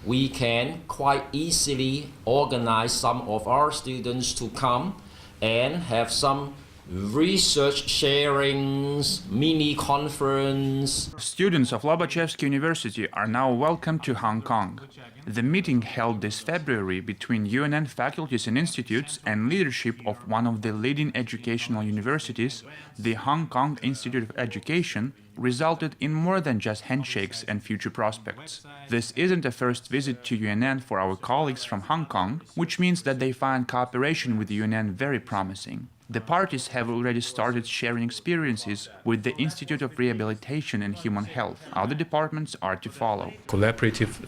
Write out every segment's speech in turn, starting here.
we can quite easily organize some of our students to come and have some research sharings, mini conference. Students of Lobachevsky University are now welcome to Hong Kong. The meeting held this February between UNN faculties and institutes and leadership of one of the leading educational universities, the Hong Kong Institute of Education, resulted in more than just handshakes and future prospects. This isn't a first visit to UNN for our colleagues from Hong Kong, which means that they find cooperation with UNN very promising. The parties have already started sharing experiences with the Institute of Rehabilitation and Human Health. Other departments are to follow. Collaborative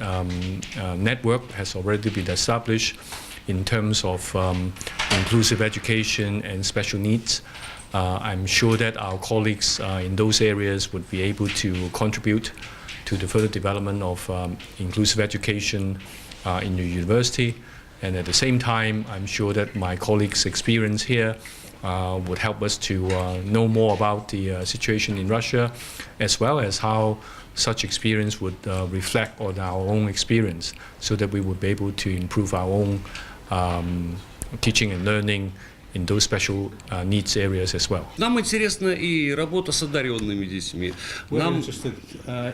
network has already been established in terms of inclusive education and special needs. I'm sure that our colleagues in those areas would be able to contribute to the further development of inclusive education in the university. And at the same time, I'm sure that my colleagues' experience here would help us to know more about the situation in Russia, as well as how such experience would reflect on our own experience, so that we would be able to improve our own teaching and learning in those special needs areas as well. Нам интересна и работа с одаренными детьми. We're interested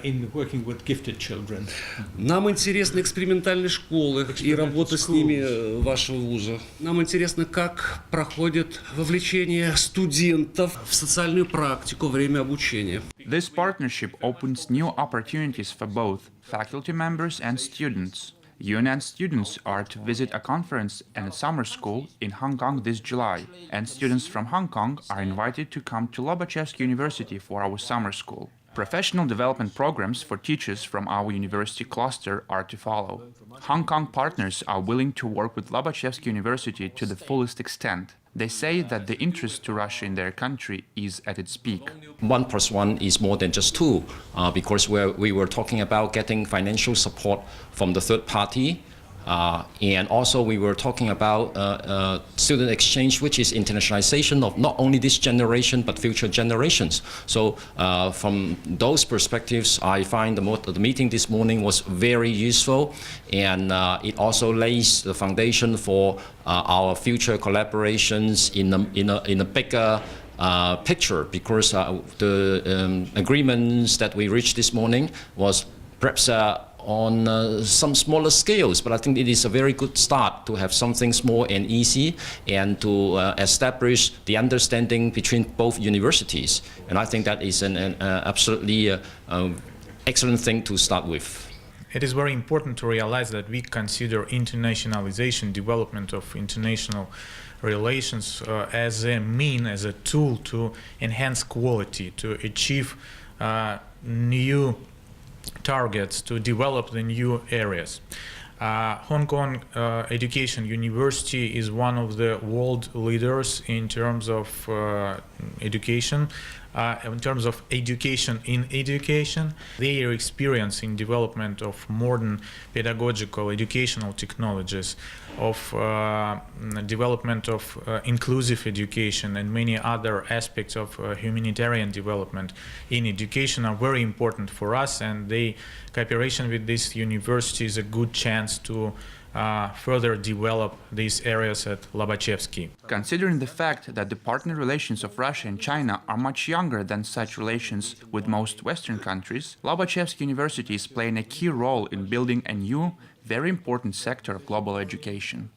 in working with gifted children. Нам интересны экспериментальные школы и работа с ними вашего вуза. Нам интересно, как проходит вовлечение студентов в социальную практику во время обучения. This partnership opens new opportunities for both faculty members and students. UNN students are to visit a conference and a summer school in Hong Kong this July, and students from Hong Kong are invited to come to Lobachevsky University for our summer school. Professional development programs for teachers from our university cluster are to follow. Hong Kong partners are willing to work with Lobachevsky University to the fullest extent. They say that the interest to Russia in their country is at its peak. 1 + 1 is more than just 2, because we were talking about getting financial support from the third party. And also we were talking about student exchange, which is internationalization of not only this generation but future generations. So from those perspectives, I find the meeting this morning was very useful, and it also lays the foundation for our future collaborations in a bigger picture, because the agreements that we reached this morning was perhaps on some smaller scales, but I think it is a very good start to have something small and easy, and to establish the understanding between both universities. And I think that is an absolutely excellent thing to start with. It is very important to realize that we consider internationalization, development of international relations as a tool to enhance quality, to achieve new targets, to develop the new areas. Hong Kong Education University is one of the world leaders in terms of education. In terms of education in education, their experience in development of modern pedagogical educational technologies, of development of inclusive education and many other aspects of humanitarian development in education are very important for us, and the cooperation with this university is a good chance to further develop these areas at Lobachevsky. Considering the fact that the partner relations of Russia and China are much younger than such relations with most Western countries, Lobachevsky University is playing a key role in building a new, very important sector of global education.